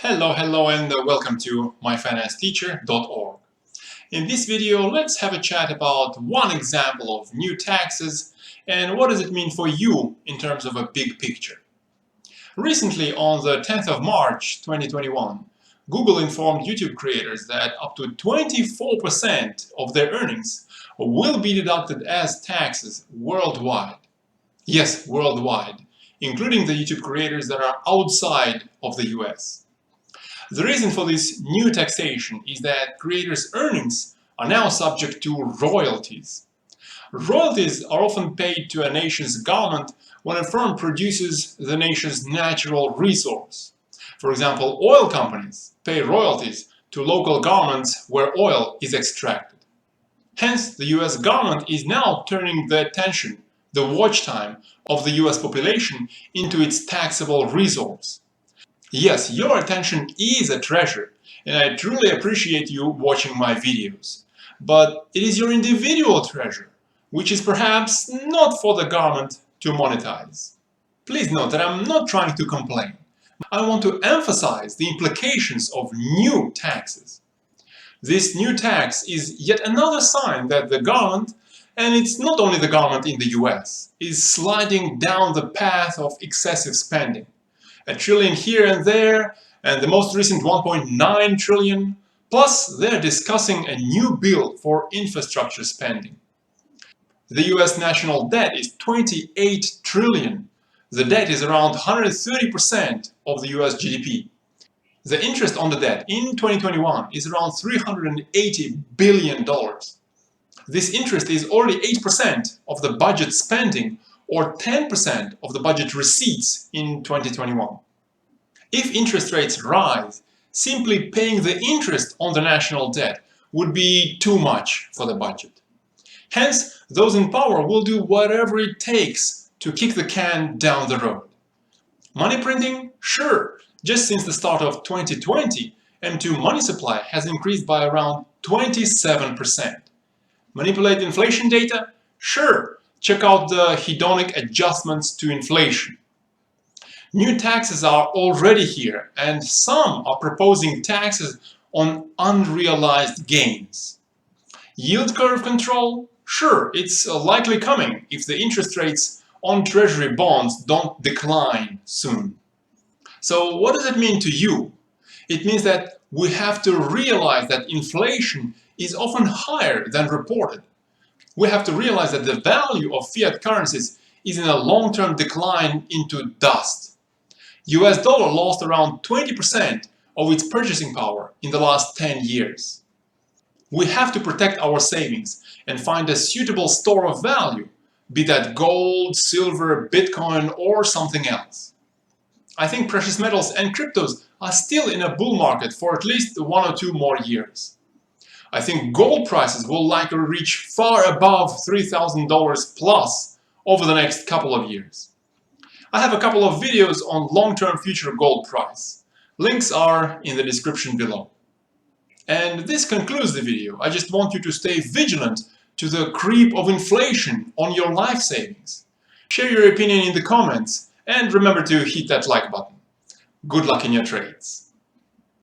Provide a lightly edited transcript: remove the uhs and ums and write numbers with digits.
Hello and welcome to myfinanceteacher.org. In this video, let's have a chat about one example of new taxes and what does it mean for you in terms of a big picture. Recently, on the 10th of March 2021, Google informed YouTube creators that up to 24% of their earnings will be deducted as taxes worldwide. Yes, worldwide, including the YouTube creators that are outside of the US. The reason for this new taxation is that creators' earnings are now subject to royalties. Royalties are often paid to a nation's government when a firm produces the nation's natural resource. For example, oil companies pay royalties to local governments where oil is extracted. Hence, the US government is now turning the attention, the watch time of the US population into its taxable resource. Yes, your attention is a treasure, and I truly appreciate you watching my videos. But it is your individual treasure, which is perhaps not for the government to monetize. Please note that I'm not trying to complain. I want to emphasize the implications of new taxes. This new tax is yet another sign that the government, and it's not only the government in the US, is sliding down the path of excessive spending. $1 trillion here and there, and the most recent 1.9 trillion, plus they're discussing a new bill for infrastructure spending. The US national debt is 28 trillion. The debt is around 130% of the US GDP. The interest on the debt in 2021 is around $380 billion. This interest is already 8% of the budget spending or 10% of the budget receipts in 2021. If interest rates rise, simply paying the interest on the national debt would be too much for the budget. Hence, those in power will do whatever it takes to kick the can down the road. Money printing? Sure. Just since the start of 2020, M2 money supply has increased by around 27%. Manipulate inflation data? Sure. Check out the hedonic adjustments to inflation. New taxes are already here, and some are proposing taxes on unrealized gains. Yield curve control? Sure, it's likely coming if the interest rates on treasury bonds don't decline soon. So what does it mean to you? It means that we have to realize that inflation is often higher than reported. We have to realize that the value of fiat currencies is in a long-term decline into dust. US dollar lost around 20% of its purchasing power in the last 10 years. We have to protect our savings and find a suitable store of value, be that gold, silver, Bitcoin, or something else. I think precious metals and cryptos are still in a bull market for at least 1 or 2 more years. I think gold prices will likely reach far above $3,000 plus over the next couple of years. I have a couple of videos on long-term future gold price. Links are in the description below. And this concludes the video. I just want you to stay vigilant to the creep of inflation on your life savings. Share your opinion in the comments and remember to hit that like button. Good luck in your trades.